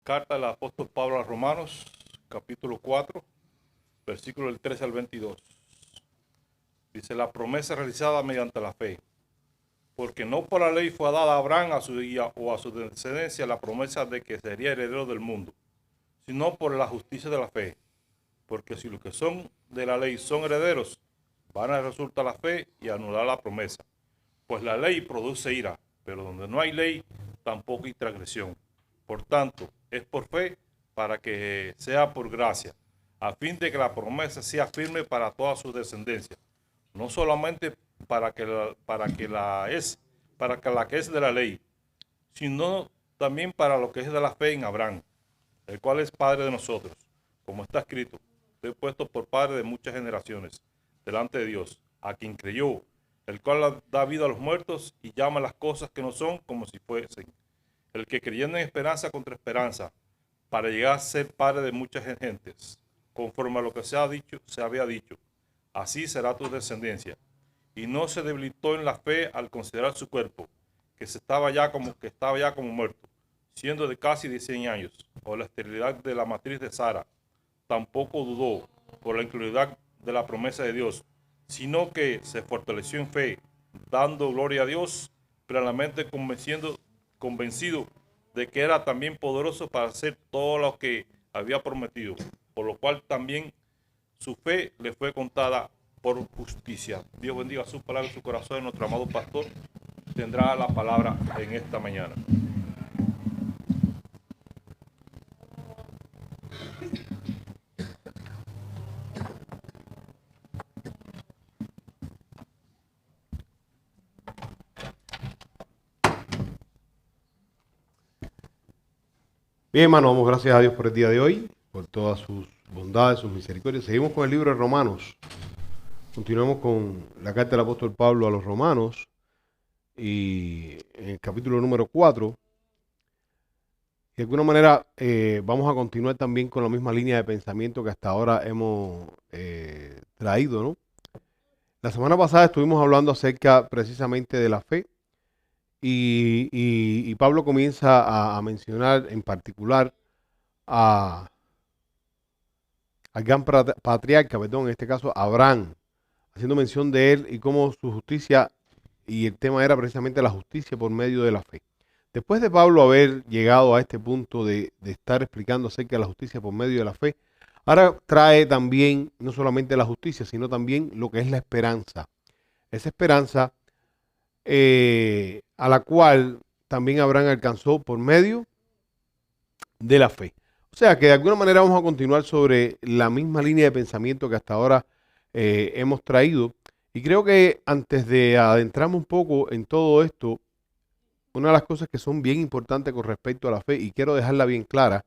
Carta del apóstol Pablo a los Romanos, capítulo 4, versículo del 13 al 22. Dice, la promesa realizada mediante la fe. Porque no por la ley fue dada a Abraham o a su descendencia la promesa de que sería heredero del mundo, sino por la justicia de la fe. Porque si los que son de la ley son herederos, van a resultar la fe y anular la promesa. Pues la ley produce ira, pero donde no hay ley, tampoco hay transgresión. Por tanto, es por fe para que sea por gracia, a fin de que la promesa sea firme para toda su descendencia, no solamente para que la que es de la ley, sino también para lo que es de la fe en Abraham, el cual es padre de nosotros, como está escrito, te he puesto por padre de muchas generaciones delante de Dios, a quien creyó, el cual da vida a los muertos y llama las cosas que no son como si fuesen, el que creyendo en esperanza contra esperanza, para llegar a ser padre de muchas gentes, conforme a lo que se había dicho, así será tu descendencia. Y no se debilitó en la fe al considerar su cuerpo, que estaba ya como muerto, siendo de casi 100 años, o la esterilidad de la matriz de Sara. Tampoco dudó por la incredulidad de la promesa de Dios, sino que se fortaleció en fe, dando gloria a Dios, plenamente convencido de que era también poderoso para hacer todo lo que había prometido, por lo cual también su fe le fue contada por justicia. Dios bendiga su palabra y su corazón. Nuestro amado pastor tendrá la palabra en esta mañana. Bien, hermano, damos gracias a Dios por el día de hoy, por todas sus bondades, sus misericordias. Seguimos con el libro de Romanos. Continuamos con la carta del apóstol Pablo a los Romanos y en el capítulo número 4. Y de alguna manera vamos a continuar también con la misma línea de pensamiento que hasta ahora hemos traído, ¿no? La semana pasada estuvimos hablando acerca precisamente de la fe y Pablo comienza a mencionar en particular a al gran patriarca, perdón, en este caso Abraham, haciendo mención de él y cómo su justicia, y el tema era precisamente la justicia por medio de la fe. Después de Pablo haber llegado a este punto de estar explicando acerca de la justicia por medio de la fe, ahora trae también no solamente la justicia, sino también lo que es la esperanza. Esa esperanza a la cual también Abraham alcanzó por medio de la fe. O sea que de alguna manera vamos a continuar sobre la misma línea de pensamiento que hasta ahora hemos traído. Y creo que antes de adentrarme un poco en todo esto, una de las cosas que son bien importantes con respecto a la fe, y quiero dejarla bien clara,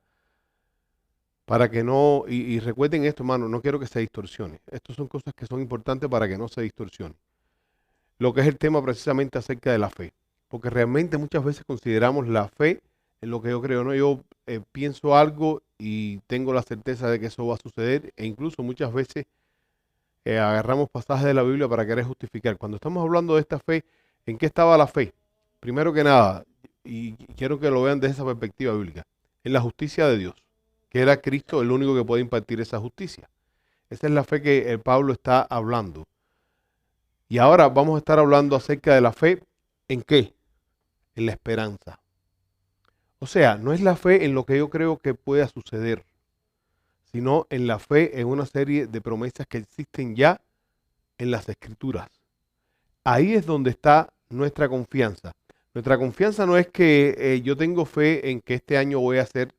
para que no, y recuerden esto, hermano, no quiero que se distorsione. Estas son cosas que son importantes para que no se distorsione. Lo que es el tema precisamente acerca de la fe. Porque realmente muchas veces consideramos la fe en lo que yo creo, ¿no? Yo pienso algo y tengo la certeza de que eso va a suceder, e incluso muchas veces agarramos pasajes de la Biblia para querer justificar. Cuando estamos hablando de esta fe, ¿en qué estaba la fe? Primero que nada, y quiero que lo vean desde esa perspectiva bíblica, en la justicia de Dios, que era Cristo el único que puede impartir esa justicia. Esa es la fe que el Pablo está hablando. Y ahora vamos a estar hablando acerca de la fe, ¿en qué? En la esperanza. O sea, no es la fe en lo que yo creo que pueda suceder, sino en la fe en una serie de promesas que existen ya en las Escrituras. Ahí es donde está nuestra confianza. Nuestra confianza no es que yo tengo fe en que este año voy a hacer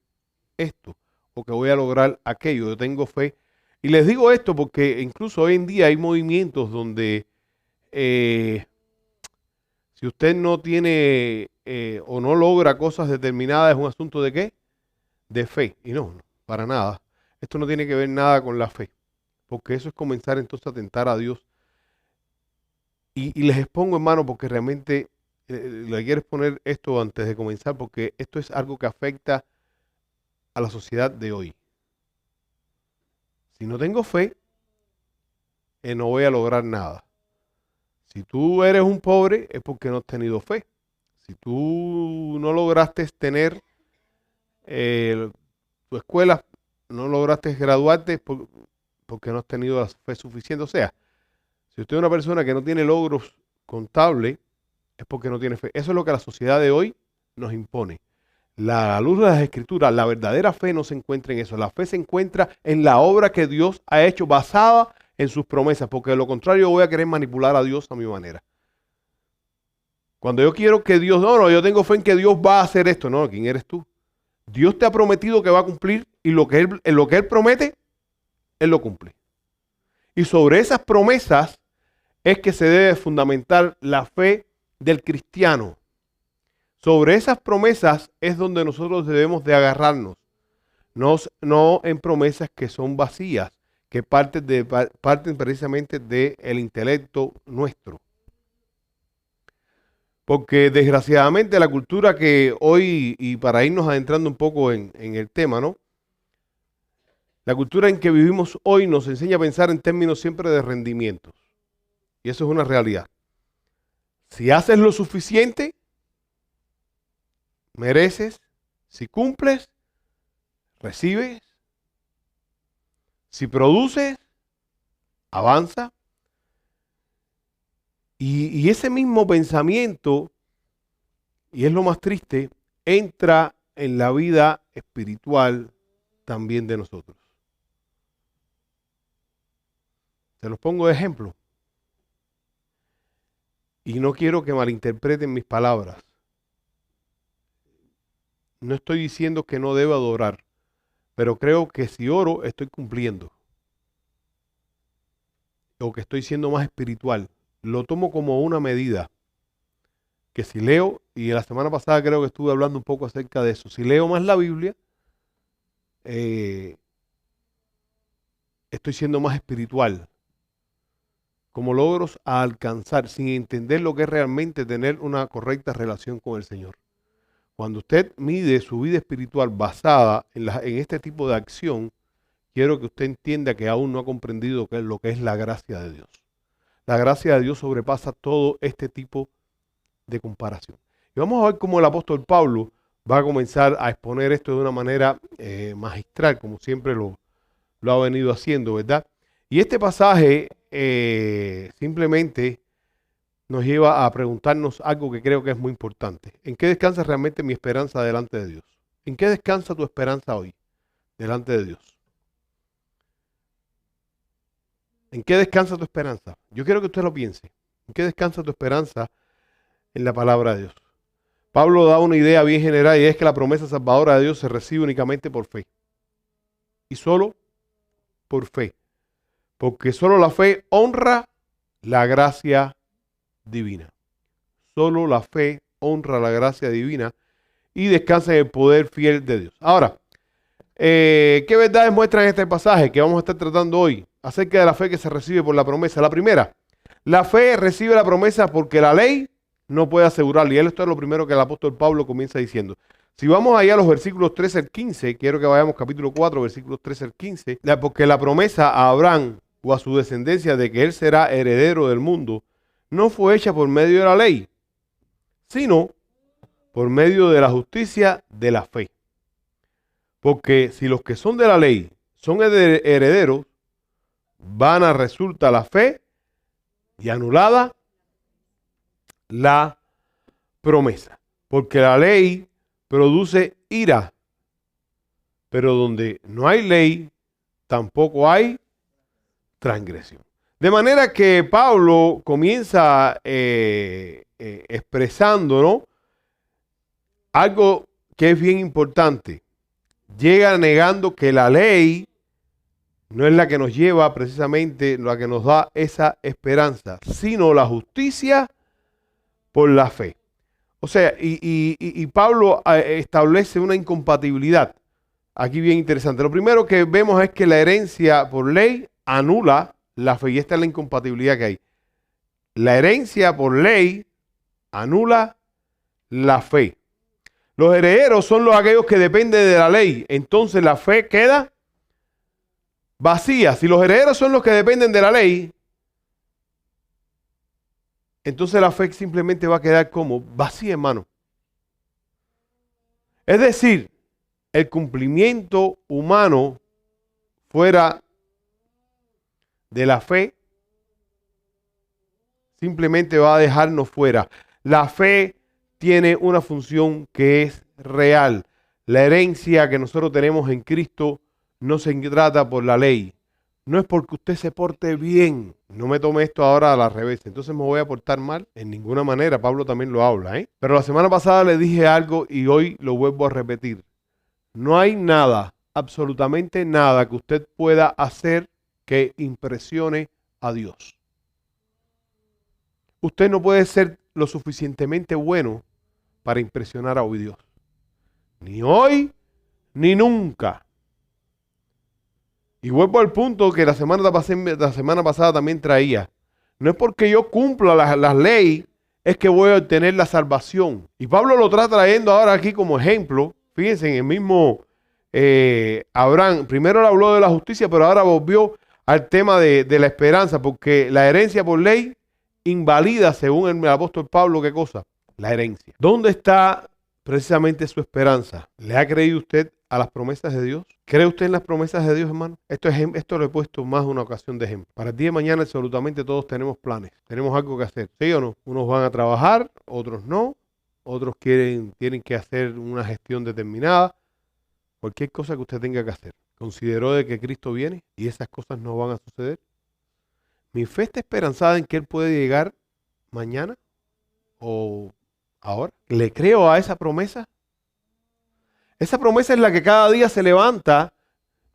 esto o que voy a lograr aquello. Yo tengo fe. Y les digo esto porque incluso hoy en día hay movimientos donde eh, si usted no tiene o no logra cosas determinadas, es un asunto de qué? De fe. Y no, no, para nada. Esto no tiene que ver nada con la fe, porque eso es comenzar entonces a tentar a Dios. Y les expongo, hermano, porque realmente le quiero exponer esto antes de comenzar, porque esto es algo que afecta a la sociedad de hoy. Si no tengo fe, no voy a lograr nada. Si tú eres un pobre, es porque no has tenido fe. Si tú no lograste tener tu escuela no lograste graduarte porque no has tenido la fe suficiente. O sea, si usted es una persona que no tiene logros contables, es porque no tiene fe. Eso es lo que la sociedad de hoy nos impone. La luz de las Escrituras, la verdadera fe no se encuentra en eso. La fe se encuentra en la obra que Dios ha hecho basada en sus promesas, porque de lo contrario voy a querer manipular a Dios a mi manera. Cuando yo quiero que Dios, no, yo tengo fe en que Dios va a hacer esto. No, ¿quién eres tú? Dios te ha prometido que va a cumplir y lo que Él promete, Él lo cumple. Y sobre esas promesas es que se debe fundamentar la fe del cristiano. Sobre esas promesas es donde nosotros debemos de agarrarnos. No en promesas que son vacías, que parten precisamente del intelecto nuestro. Porque desgraciadamente la cultura que hoy, y para irnos adentrando un poco en el tema, ¿no? La cultura en que vivimos hoy nos enseña a pensar en términos siempre de rendimientos. Y eso es una realidad. Si haces lo suficiente, mereces. Si cumples, recibes. Si produces, avanza. Y ese mismo pensamiento, y es lo más triste, entra en la vida espiritual también de nosotros. Se los pongo de ejemplo. Y no quiero que malinterpreten mis palabras. No estoy diciendo que no deba adorar, pero creo que si oro estoy cumpliendo. O que estoy siendo más espiritual. Lo tomo como una medida. Que si leo, y la semana pasada creo que estuve hablando un poco acerca de eso, si leo más la Biblia, estoy siendo más espiritual. Como logros a alcanzar, sin entender lo que es realmente tener una correcta relación con el Señor. Cuando usted mide su vida espiritual basada en este tipo de acción, quiero que usted entienda que aún no ha comprendido lo que es la gracia de Dios. La gracia de Dios sobrepasa todo este tipo de comparación. Y vamos a ver cómo el apóstol Pablo va a comenzar a exponer esto de una manera magistral, como siempre lo ha venido haciendo, ¿verdad? Y este pasaje simplemente nos lleva a preguntarnos algo que creo que es muy importante. ¿En qué descansa realmente mi esperanza delante de Dios? ¿En qué descansa tu esperanza hoy delante de Dios? ¿En qué descansa tu esperanza? Yo quiero que usted lo piense. ¿En qué descansa tu esperanza en la palabra de Dios? Pablo da una idea bien general y es que la promesa salvadora de Dios se recibe únicamente por fe. Y solo por fe. Porque solo la fe honra la gracia divina. Solo la fe honra la gracia divina y descansa en el poder fiel de Dios. Ahora, ¿qué verdades muestran este pasaje que vamos a estar tratando hoy acerca de la fe que se recibe por la promesa? La primera, la fe recibe la promesa porque la ley no puede asegurarla. Y esto es lo primero que el apóstol Pablo comienza diciendo. Si vamos allá a los versículos 13 al 15, quiero que vayamos capítulo 4, versículos 13 al 15, porque la promesa a Abraham o a su descendencia de que él será heredero del mundo no fue hecha por medio de la ley, sino por medio de la justicia de la fe. Porque si los que son de la ley son herederos, vana resulta la fe y anulada la promesa. Porque la ley produce ira, pero donde no hay ley, tampoco hay transgresión. De manera que Pablo comienza expresando, ¿no?, algo que es bien importante. Llega negando que la ley no es la que nos lleva precisamente, la que nos da esa esperanza, sino la justicia por la fe. O sea, y Pablo establece una incompatibilidad aquí bien interesante. Lo primero que vemos es que la herencia por ley anula la fe, y esta es la incompatibilidad que hay. La herencia por ley anula la fe. Los herederos son aquellos que dependen de la ley, entonces la fe queda vacía. Si los herederos son los que dependen de la ley, entonces la fe simplemente va a quedar como vacía, hermano. Es decir, el cumplimiento humano fuera de la fe simplemente va a dejarnos fuera. La fe tiene una función que es real. La herencia que nosotros tenemos en Cristo no se trata por la ley. No es porque usted se porte bien. No me tome esto ahora a la revés. Entonces me voy a portar mal. En ninguna manera. Pablo también lo habla, ¿eh? Pero la semana pasada le dije algo y hoy lo vuelvo a repetir. No hay nada, absolutamente nada que usted pueda hacer que impresione a Dios. Usted no puede ser lo suficientemente bueno para impresionar a Dios. Ni hoy, ni nunca. Y vuelvo al punto que la semana pasada también traía. No es porque yo cumpla las leyes, es que voy a obtener la salvación. Y Pablo lo está trayendo ahora aquí como ejemplo. Fíjense, en el mismo Abraham, primero le habló de la justicia, pero ahora volvió al tema de la esperanza, porque la herencia por ley invalida, según el apóstol Pablo, ¿qué cosa? La herencia. ¿Dónde está precisamente su esperanza? ¿Le ha creído usted a las promesas de Dios? ¿Cree usted en las promesas de Dios, hermano? Esto lo he puesto más de una ocasión de ejemplo. Para el día de mañana absolutamente todos tenemos planes. Tenemos algo que hacer, ¿sí o no? Unos van a trabajar, otros no. Otros tienen que hacer una gestión determinada. Cualquier cosa que usted tenga que hacer. ¿Consideró de que Cristo viene y esas cosas no van a suceder? Mi fe está esperanzada en que Él puede llegar mañana o ahora. ¿Le creo a esa promesa? Esa promesa es la que cada día se levanta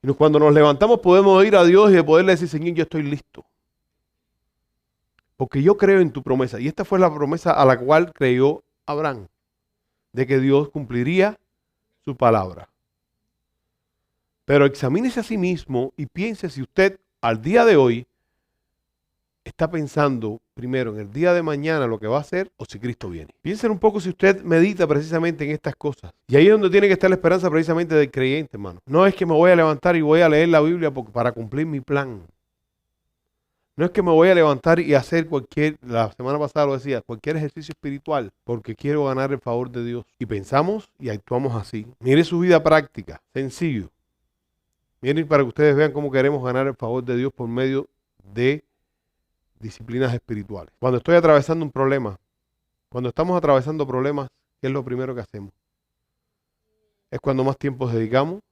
y cuando nos levantamos podemos ir a Dios y poderle decir, Señor, yo estoy listo. Porque yo creo en tu promesa. Y esta fue la promesa a la cual creyó Abraham, de que Dios cumpliría su palabra. Pero examínese a sí mismo y piense si usted al día de hoy está pensando primero en el día de mañana lo que va a hacer o si Cristo viene. Piensen un poco si usted medita precisamente en estas cosas. Y ahí es donde tiene que estar la esperanza precisamente del creyente, hermano. No es que me voy a levantar y voy a leer la Biblia para cumplir mi plan. No es que me voy a levantar y hacer la semana pasada lo decía, cualquier ejercicio espiritual porque quiero ganar el favor de Dios. Y pensamos y actuamos así. Mire su vida práctica, sencillo. Miren para que ustedes vean cómo queremos ganar el favor de Dios por medio de disciplinas espirituales. Cuando estoy atravesando un problema, cuando estamos atravesando problemas, ¿qué es lo primero que hacemos? Es cuando más tiempo dedicamos.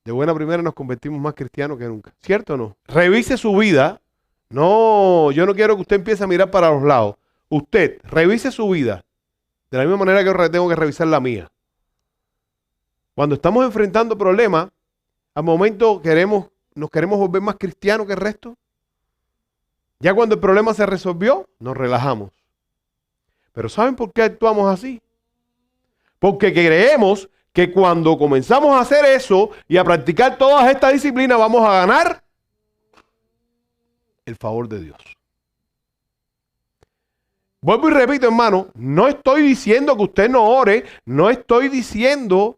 De buena primera nos convertimos más cristianos que nunca. ¿Cierto o no? Revise su vida. No, yo no quiero que usted empiece a mirar para los lados. Usted, revise su vida. De la misma manera que yo tengo que revisar la mía. Cuando estamos enfrentando problemas, al momento nos queremos volver más cristianos que el resto. Ya cuando el problema se resolvió, nos relajamos. Pero ¿saben por qué actuamos así? Porque creemos que cuando comenzamos a hacer eso y a practicar todas estas disciplinas, vamos a ganar el favor de Dios. Vuelvo y repito, hermano, no estoy diciendo que usted no ore, no estoy diciendo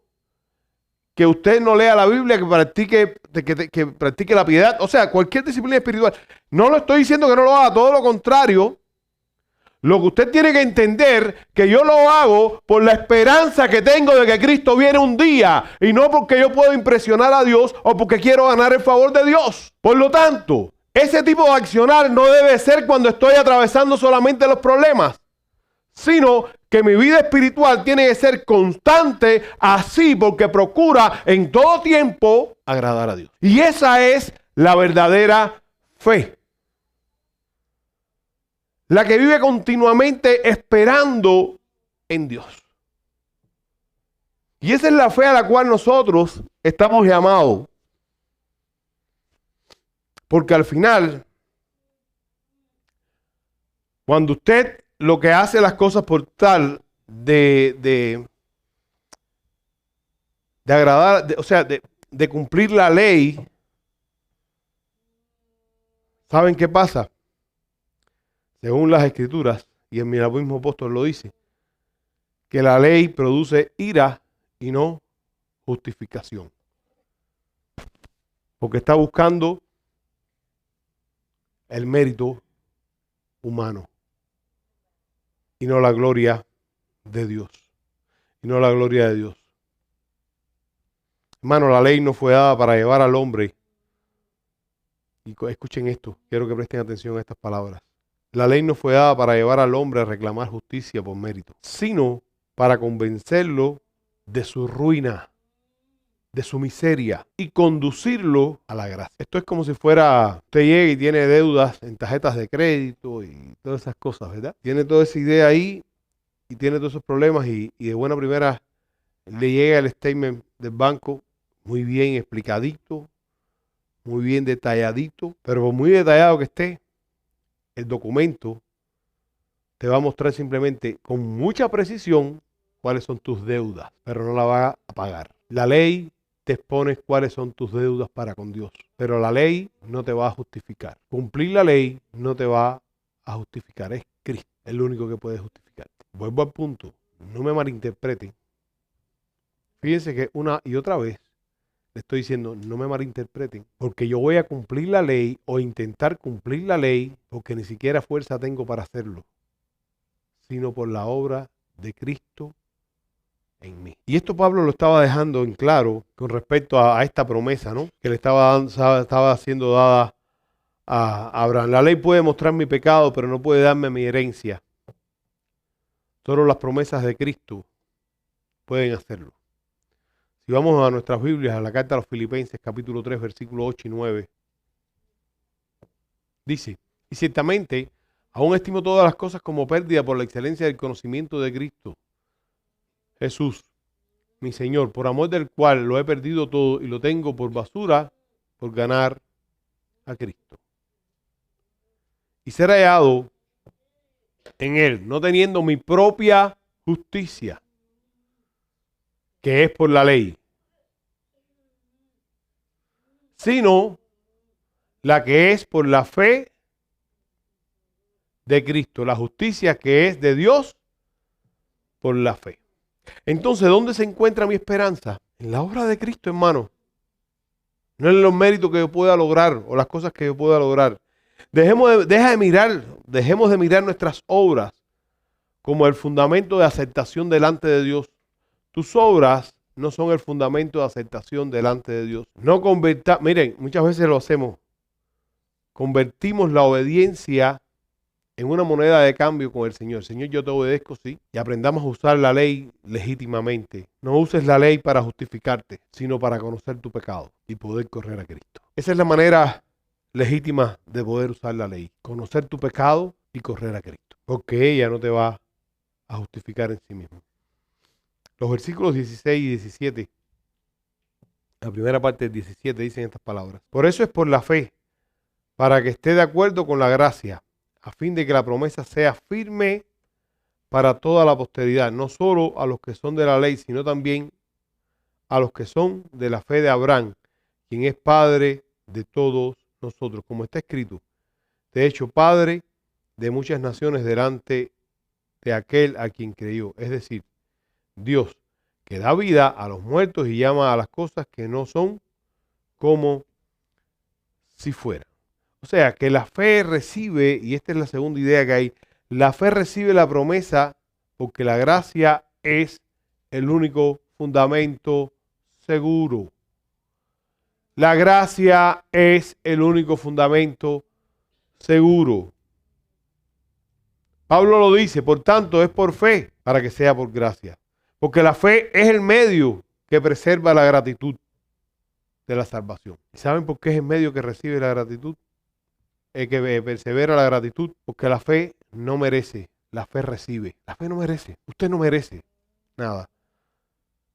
que usted no lea la Biblia, que practique la piedad, o sea, cualquier disciplina espiritual. No lo estoy diciendo que no lo haga, todo lo contrario. Lo que usted tiene que entender que yo lo hago por la esperanza que tengo de que Cristo viene un día y no porque yo puedo impresionar a Dios o porque quiero ganar el favor de Dios. Por lo tanto, ese tipo de accionar no debe ser cuando estoy atravesando solamente los problemas, sino que mi vida espiritual tiene que ser constante así porque procura en todo tiempo agradar a Dios. Y esa es la verdadera fe. La que vive continuamente esperando en Dios. Y esa es la fe a la cual nosotros estamos llamados. Porque al final, cuando usted lo que hace las cosas por tal de agradar, de cumplir la ley, ¿saben qué pasa? Según las Escrituras, y el mismo apóstol lo dice, que la ley produce ira y no justificación. Porque está buscando el mérito humano y no la gloria de Dios. Y no la gloria de Dios. Hermano, la ley no fue dada para llevar al hombre. Y escuchen esto, quiero que presten atención a estas palabras. La ley no fue dada para llevar al hombre a reclamar justicia por mérito, sino para convencerlo de su ruina, de su miseria y conducirlo a la gracia. Esto es como si fuera, usted llega y tiene deudas en tarjetas de crédito y todas esas cosas, ¿verdad? Tiene toda esa idea ahí y tiene todos esos problemas y de buena primera le llega el statement del banco muy bien explicadito, muy bien detalladito, pero por muy detallado que esté, el documento te va a mostrar simplemente con mucha precisión cuáles son tus deudas, pero no la va a pagar. La ley te expone cuáles son tus deudas para con Dios, pero la ley no te va a justificar. Cumplir la ley no te va a justificar, es Cristo el único que puede justificarte. Vuelvo al punto, no me malinterpreten. Fíjense que una y otra vez le estoy diciendo, no me malinterpreten, porque yo voy a cumplir la ley o intentar cumplir la ley, porque ni siquiera fuerza tengo para hacerlo, sino por la obra de Cristo en mí. Y esto Pablo lo estaba dejando en claro con respecto a esta promesa, ¿no? Que le estaba siendo dada a Abraham. La ley puede mostrar mi pecado, pero no puede darme mi herencia. Solo las promesas de Cristo pueden hacerlo. Si vamos a nuestras Biblias, a la carta a los Filipenses, capítulo 3, versículos 8 y 9, dice, y ciertamente, aún estimo todas las cosas como pérdida por la excelencia del conocimiento de Cristo, Jesús, mi Señor, por amor del cual lo he perdido todo y lo tengo por basura, por ganar a Cristo. Y ser hallado en Él, no teniendo mi propia justicia, que es por la ley, sino la que es por la fe de Cristo, la justicia que es de Dios por la fe. Entonces, ¿dónde se encuentra mi esperanza? En la obra de Cristo, hermano. No en los méritos que yo pueda lograr o las cosas que yo pueda lograr. Dejemos de mirar nuestras obras como el fundamento de aceptación delante de Dios. Tus obras no son el fundamento de aceptación delante de Dios. Miren, muchas veces lo hacemos. Convertimos la obediencia en una moneda de cambio con el Señor. Señor, yo te obedezco, sí. Y aprendamos a usar la ley legítimamente. No uses la ley para justificarte, sino para conocer tu pecado y poder correr a Cristo. Esa es la manera legítima de poder usar la ley. Conocer tu pecado y correr a Cristo. Porque ella no te va a justificar en sí misma. Los versículos 16 y 17, la primera parte del 17 dicen estas palabras. Por eso es por la fe, para que esté de acuerdo con la gracia, a fin de que la promesa sea firme para toda la posteridad, no solo a los que son de la ley, sino también a los que son de la fe de Abraham, quien es padre de todos nosotros, como está escrito. De hecho, padre de muchas naciones delante de aquel a quien creyó, es decir, Dios, que da vida a los muertos y llama a las cosas que no son como si fueran. O sea, que la fe recibe, y esta es la segunda idea que hay, la fe recibe la promesa porque la gracia es el único fundamento seguro. La gracia es el único fundamento seguro. Pablo lo dice, por tanto es por fe para que sea por gracia. Porque la fe es el medio que preserva la gratitud de la salvación. ¿Y saben por qué es el medio que recibe la gratitud? Que persevera la gratitud. Porque la fe no merece, la fe recibe. La fe no merece, usted no merece nada.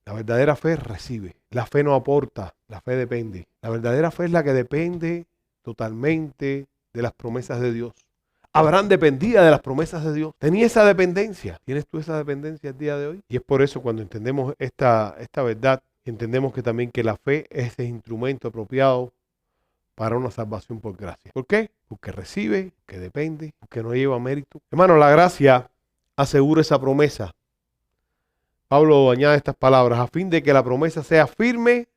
La verdadera fe recibe. La fe no aporta, la fe depende. La verdadera fe es la que depende totalmente de las promesas de Dios. Abraham dependía de las promesas de Dios. Tenía esa dependencia. ¿Tienes tú esa dependencia el día de hoy? Y es por eso cuando entendemos esta verdad, entendemos que también que la fe es el instrumento apropiado para una salvación por gracia. ¿Por qué? Porque recibe, que depende, que no lleva mérito. Hermano, la gracia asegura esa promesa. Pablo añade estas palabras, a fin de que la promesa sea firme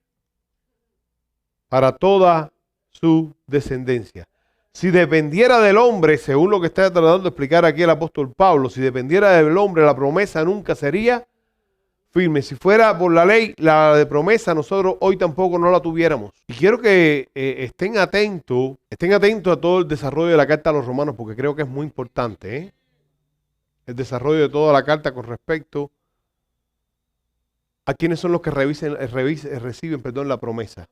para toda su descendencia. Si dependiera del hombre, según lo que está tratando de explicar aquí el apóstol Pablo, si dependiera del hombre, la promesa nunca sería firme. Si fuera por la ley, la de promesa, nosotros hoy tampoco no la tuviéramos. Y quiero que estén atentos a todo el desarrollo de la carta a los romanos, porque creo que es muy importante, el desarrollo de toda la carta con respecto a quiénes son los que reciben la promesa.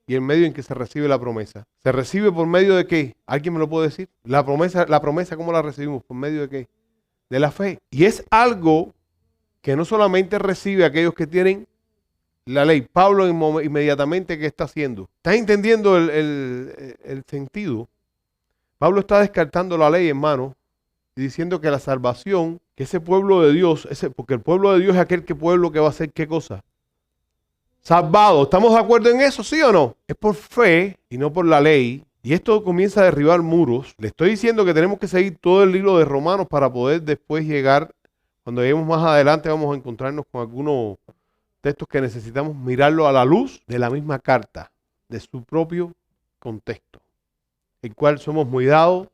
Y el medio en que se recibe la promesa. ¿Se recibe por medio de qué? ¿Alguien me lo puede decir? La promesa, ¿cómo la recibimos? ¿Por medio de qué? De la fe. Y es algo que no solamente recibe aquellos que tienen la ley. Pablo inmediatamente, ¿qué está haciendo? ¿Estás entendiendo el sentido? Pablo está descartando la ley, hermano, y diciendo que la salvación, que ese pueblo de Dios, porque el pueblo de Dios es aquel pueblo que va a hacer ¿qué cosa? Salvado. ¿Estamos de acuerdo en eso, sí o no? Es por fe y no por la ley. Y esto comienza a derribar muros. Le estoy diciendo que tenemos que seguir todo el libro de Romanos para poder después llegar. Cuando lleguemos más adelante vamos a encontrarnos con algunos textos que necesitamos mirarlo a la luz de la misma carta, de su propio contexto, el cual somos muy dados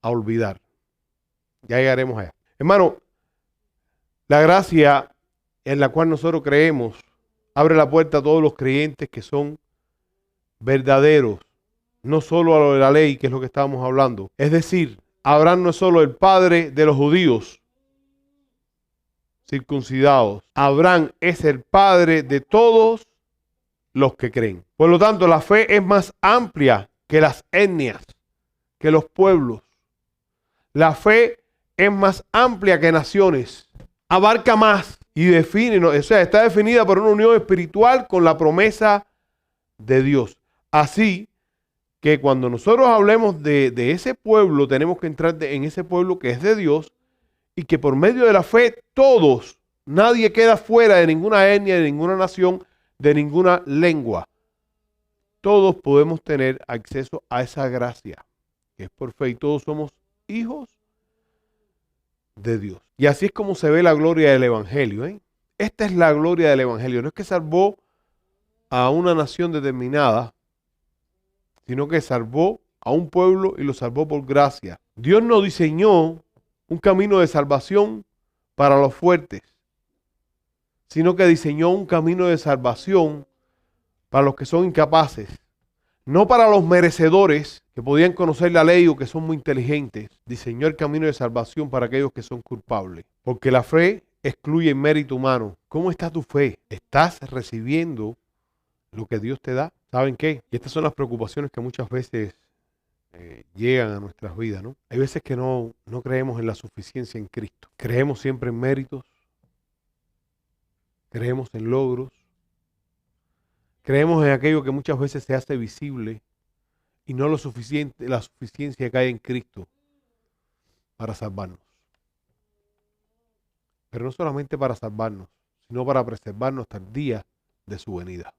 a olvidar. Ya llegaremos allá. Hermano, la gracia en la cual nosotros creemos abre la puerta a todos los creyentes que son verdaderos, no solo a lo de la ley, que es lo que estábamos hablando. Es decir, Abraham no es solo el padre de los judíos circuncidados. Abraham es el padre de todos los que creen. Por lo tanto, la fe es más amplia que las etnias, que los pueblos. La fe es más amplia que naciones. Abarca más y define, o sea, está definida por una unión espiritual con la promesa de Dios. Así que cuando nosotros hablemos de ese pueblo, tenemos que entrar en ese pueblo que es de Dios y que por medio de la fe todos, nadie queda fuera de ninguna etnia, de ninguna nación, de ninguna lengua. Todos podemos tener acceso a esa gracia, que es por fe, y todos somos hijos de Dios. Y así es como se ve la gloria del Evangelio. Esta es la gloria del Evangelio. No es que salvó a una nación determinada, sino que salvó a un pueblo y lo salvó por gracia. Dios no diseñó un camino de salvación para los fuertes, sino que diseñó un camino de salvación para los que son incapaces. No para los merecedores que podían conocer la ley o que son muy inteligentes. Diseñó el camino de salvación para aquellos que son culpables. Porque la fe excluye el mérito humano. ¿Cómo está tu fe? ¿Estás recibiendo lo que Dios te da? ¿Saben qué? Y estas son las preocupaciones que muchas veces llegan a nuestras vidas, ¿no? Hay veces que no creemos en la suficiencia en Cristo. Creemos siempre en méritos. Creemos en logros. Creemos en aquello que muchas veces se hace visible y no la suficiencia que hay en Cristo para salvarnos. Pero no solamente para salvarnos, sino para preservarnos hasta el día de su venida.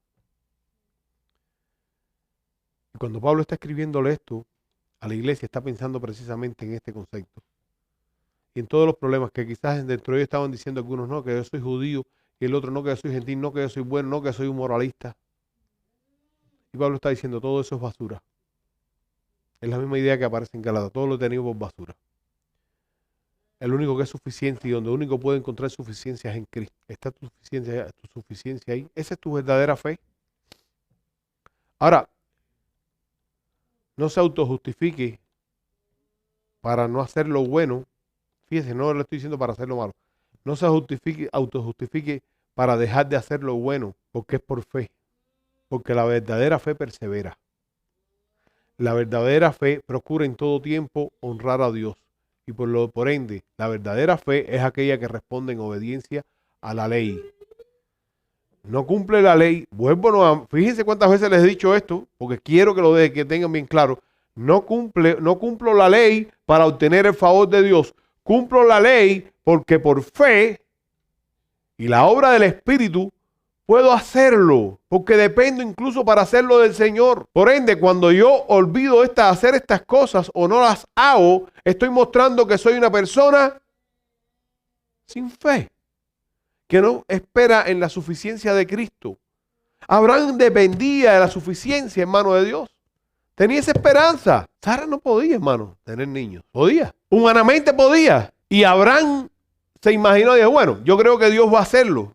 Y cuando Pablo está escribiéndole esto a la iglesia, está pensando precisamente en este concepto. Y en todos los problemas que quizás dentro de ellos estaban diciendo algunos, no, que yo soy judío, y el otro, no, que yo soy gentil, no, que yo soy bueno, no, que soy un moralista. Y Pablo está diciendo, todo eso es basura. Es la misma idea que aparece en Gálatas, todo lo tenido por basura. El único que es suficiente y donde único puede encontrar suficiencia es en Cristo. ¿Está tu suficiencia ahí? ¿Esa es tu verdadera fe? Ahora, no se autojustifique para no hacer lo bueno. Fíjese, no le estoy diciendo para hacer lo malo. No se autojustifique para dejar de hacer lo bueno, porque es por fe. Porque la verdadera fe persevera. La verdadera fe procura en todo tiempo honrar a Dios. Y por ende, la verdadera fe es aquella que responde en obediencia a la ley. No cumple la ley. Fíjense cuántas veces les he dicho esto, porque quiero que tengan bien claro. No cumplo la ley para obtener el favor de Dios. Cumplo la ley porque por fe y la obra del Espíritu puedo hacerlo, porque dependo incluso para hacerlo del Señor. Por ende, cuando yo olvido hacer estas cosas o no las hago, estoy mostrando que soy una persona sin fe, que no espera en la suficiencia de Cristo. Abraham dependía de la suficiencia, hermano, de Dios. Tenía esa esperanza. Sara no podía, hermano, tener niños. Podía. Humanamente podía. Y Abraham se imaginó y dijo, bueno, yo creo que Dios va a hacerlo.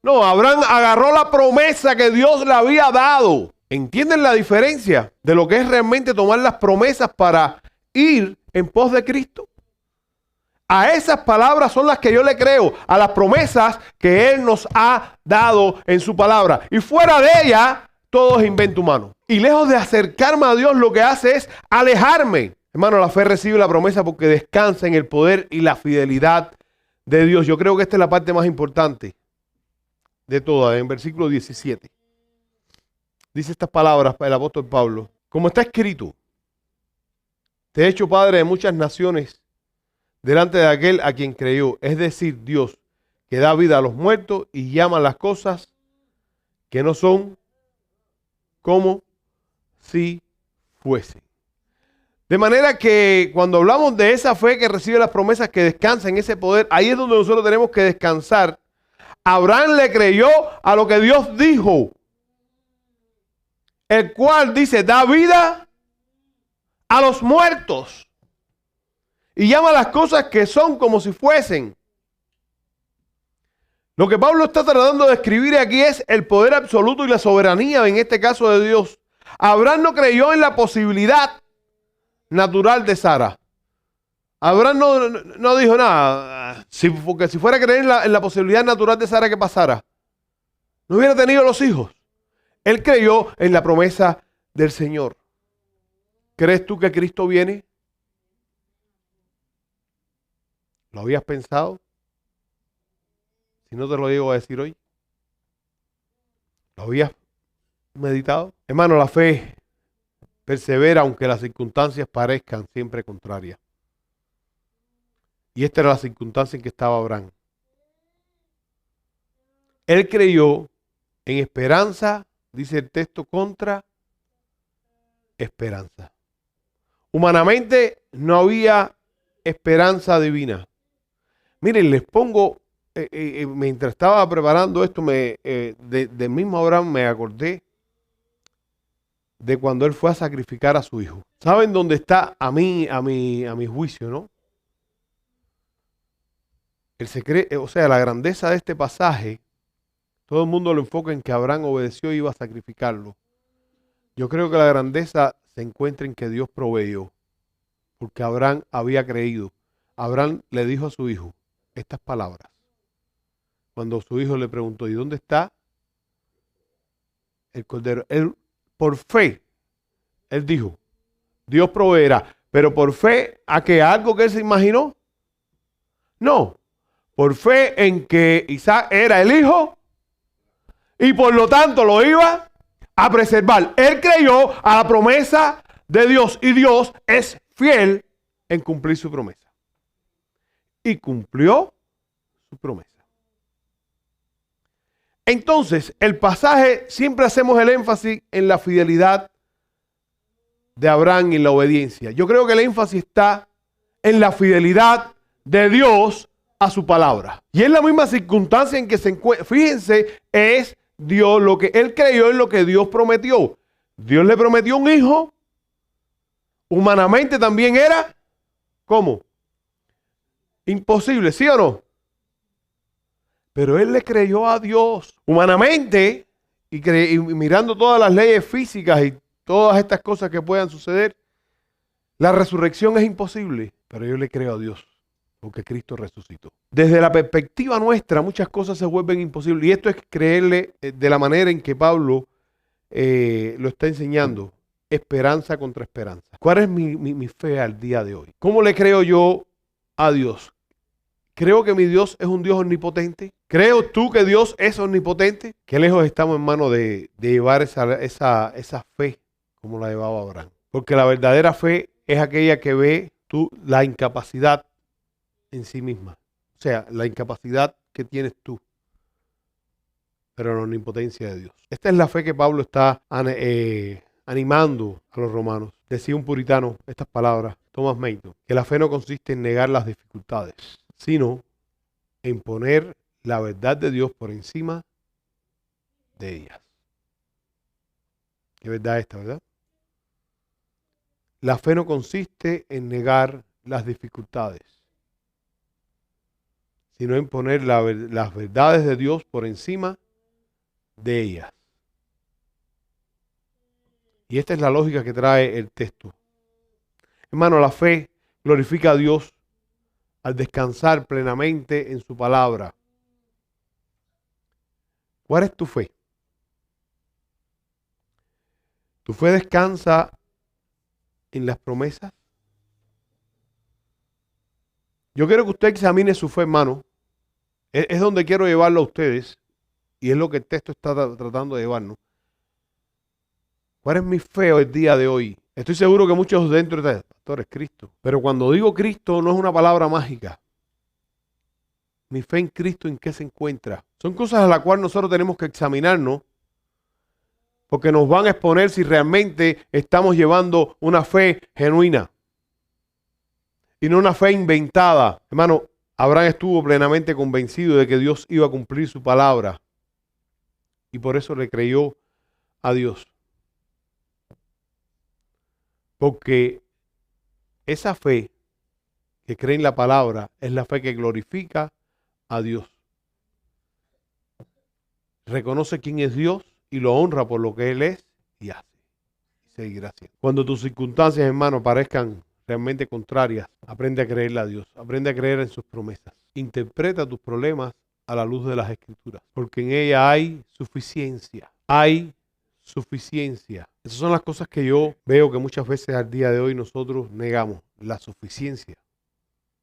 No, Abraham agarró la promesa que Dios le había dado. ¿Entienden la diferencia de lo que es realmente tomar las promesas para ir en pos de Cristo? A esas palabras son las que yo le creo, a las promesas que Él nos ha dado en su palabra. Y fuera de ella, todo es invento humano. Y lejos de acercarme a Dios, lo que hace es alejarme. Hermano, la fe recibe la promesa porque descansa en el poder y la fidelidad de Dios. Yo creo que esta es la parte más importante de todas. En versículo 17. Dice estas palabras para el apóstol Pablo. Como está escrito, te he hecho padre de muchas naciones delante de aquel a quien creyó. Es decir, Dios, que da vida a los muertos y llama las cosas que no son como si fuesen. De manera que cuando hablamos de esa fe que recibe las promesas, que descansa en ese poder, ahí es donde nosotros tenemos que descansar. Abraham le creyó a lo que Dios dijo, el cual dice, da vida a los muertos y llama las cosas que son como si fuesen. Lo que Pablo está tratando de escribir aquí es el poder absoluto y la soberanía, en este caso de Dios. Abraham no creyó en la posibilidad natural de Sara. Abraham no dijo nada, porque si fuera a creer en la posibilidad natural de Sara, ¿qué pasara? No hubiera tenido los hijos. Él creyó en la promesa del Señor. ¿Crees tú que Cristo viene? ¿Lo habías pensado? Si no te lo llego a decir hoy. ¿Lo habías meditado? Hermano, la fe persevera aunque las circunstancias parezcan siempre contrarias. Y esta era la circunstancia en que estaba Abraham. Él creyó en esperanza, dice el texto, contra esperanza. Humanamente no había esperanza divina. Miren, les pongo, mientras estaba preparando esto, del mismo Abraham me acordé de cuando él fue a sacrificar a su hijo. ¿Saben dónde está a mi juicio, no? El secreto, o sea, la grandeza de este pasaje, todo el mundo lo enfoca en que Abraham obedeció y iba a sacrificarlo. Yo creo que la grandeza se encuentra en que Dios proveyó, porque Abraham había creído. Abraham le dijo a su hijo estas palabras. Cuando su hijo le preguntó, ¿y dónde está el cordero? Él, por fe, él dijo, Dios proveerá. Pero por fe, ¿a qué? ¿Algo que él se imaginó? No. Por fe en que Isaac era el hijo y por lo tanto lo iba a preservar. Él creyó a la promesa de Dios y Dios es fiel en cumplir su promesa. Y cumplió su promesa. Entonces, el pasaje, siempre hacemos el énfasis en la fidelidad de Abraham y en la obediencia. Yo creo que el énfasis está en la fidelidad de Dios a su palabra. Y es la misma circunstancia en que se encuentra. Fíjense, es Dios lo que él creyó en lo que Dios prometió. Dios le prometió un hijo. Humanamente también era, ¿cómo? Imposible, ¿sí o no? Pero él le creyó a Dios. Humanamente, y mirando todas las leyes físicas y todas estas cosas que puedan suceder, la resurrección es imposible. Pero yo le creo a Dios, porque Cristo resucitó. Desde la perspectiva nuestra, muchas cosas se vuelven imposibles. Y esto es creerle de la manera en que Pablo lo está enseñando. Esperanza contra esperanza. ¿Cuál es mi fe al día de hoy? ¿Cómo le creo yo a Dios? ¿Creo que mi Dios es un Dios omnipotente? ¿Creo tú que Dios es omnipotente? Qué lejos estamos, hermano, de llevar esa fe como la llevaba Abraham. Porque la verdadera fe es aquella que ve la incapacidad en sí misma. O sea, la incapacidad que tienes tú, pero la omnipotencia de Dios. Esta es la fe que Pablo está animando a los romanos. Decía un puritano estas palabras, Thomas Merton, que la fe no consiste en negar las dificultades, sino en poner la verdad de Dios por encima de ellas. ¿Qué verdad es esta, verdad? La fe no consiste en negar las dificultades, sino en poner las verdades de Dios por encima de ellas. Y esta es la lógica que trae el texto. Hermano, la fe glorifica a Dios al descansar plenamente en su palabra. ¿Cuál es tu fe? ¿Tu fe descansa en las promesas? Yo quiero que usted examine su fe, hermano. Es donde quiero llevarlo a ustedes. Y es lo que el texto está tratando de llevarnos. ¿Cuál es mi fe el día de hoy? Estoy seguro que muchos dentro de pastor es Cristo. Pero cuando digo Cristo no es una palabra mágica. Mi fe en Cristo, ¿en qué se encuentra? Son cosas a las cuales nosotros tenemos que examinarnos. Porque nos van a exponer si realmente estamos llevando una fe genuina. Y no una fe inventada. Hermano, Abraham estuvo plenamente convencido de que Dios iba a cumplir su palabra. Y por eso le creyó a Dios. Porque esa fe que cree en la palabra es la fe que glorifica a Dios. Reconoce quién es Dios y lo honra por lo que Él es y hace. Y seguirá haciendo. Cuando tus circunstancias, hermano, parezcan realmente contrarias, aprende a creerle a Dios. Aprende a creer en sus promesas. Interpreta tus problemas a la luz de las Escrituras. Porque en ella hay suficiencia. Hay suficiencia. Esas son las cosas que yo veo que muchas veces al día de hoy nosotros negamos. La suficiencia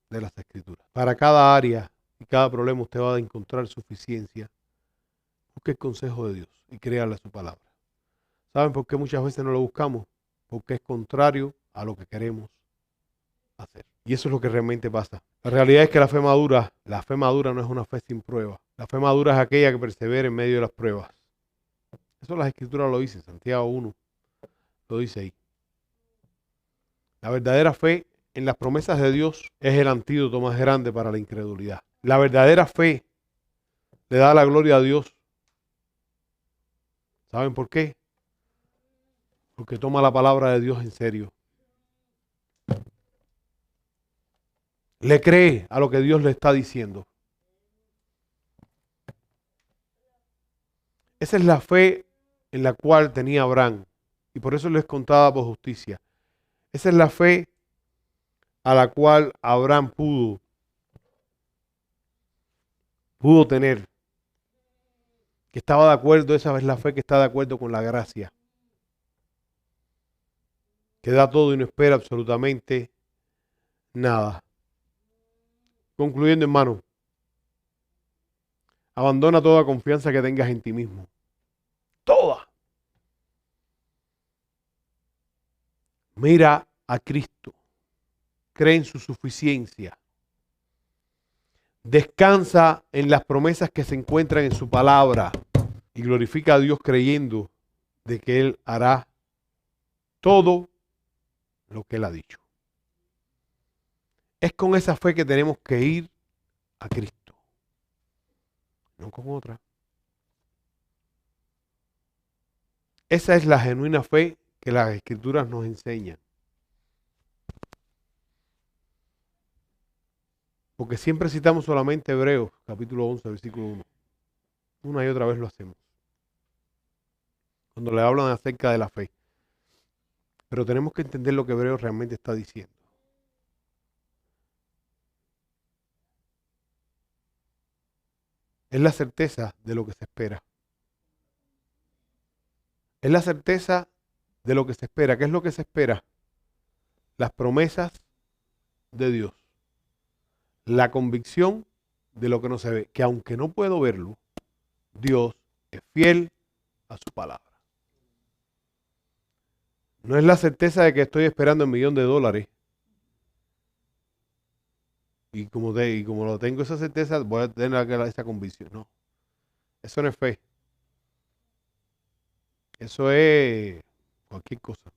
de las Escrituras. Para cada área y cada problema usted va a encontrar suficiencia. Busque el consejo de Dios y créale a su palabra. ¿Saben por qué muchas veces no lo buscamos? Porque es contrario a lo que queremos hacer. Y eso es lo que realmente pasa. La realidad es que la fe madura no es una fe sin prueba. La fe madura es aquella que persevera en medio de las pruebas. Eso las Escrituras lo dicen, Santiago 1 lo dice ahí. La verdadera fe en las promesas de Dios es el antídoto más grande para la incredulidad. La verdadera fe le da la gloria a Dios. ¿Saben por qué? Porque toma la palabra de Dios en serio. Le cree a lo que Dios le está diciendo. Esa es la fe en la cual tenía Abraham. Y por eso les contaba por justicia. Esa es la fe a la cual Abraham pudo tener. Que estaba de acuerdo, esa es la fe que está de acuerdo con la gracia. Que da todo y no espera absolutamente nada. Concluyendo, hermano, abandona toda confianza que tengas en ti mismo. Toda. Mira a Cristo. Cree en su suficiencia. Descansa en las promesas que se encuentran en su palabra. Y glorifica a Dios creyendo de que Él hará todo lo que Él ha dicho. Es con esa fe que tenemos que ir a Cristo. No con otra. Esa es la genuina fe que las Escrituras nos enseñan. Porque siempre citamos solamente Hebreos, capítulo 11, versículo 1. Una y otra vez lo hacemos. Cuando le hablan acerca de la fe. Pero tenemos que entender lo que Hebreos realmente está diciendo. Es la certeza de lo que se espera. Es la certeza de lo que se espera. ¿Qué es lo que se espera? Las promesas de Dios. La convicción de lo que no se ve. Que aunque no puedo verlo, Dios es fiel a su palabra. No es la certeza de que estoy esperando $1.000.000. Y como lo tengo esa certeza, voy a tener esa convicción. No. Eso no es fe. Eso es cualquier cosa.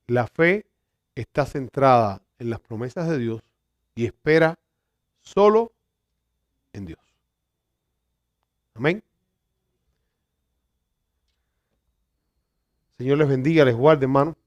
La fe está centrada en las promesas de Dios y espera solo en Dios. Amén. Señor les bendiga, les guarde, hermano.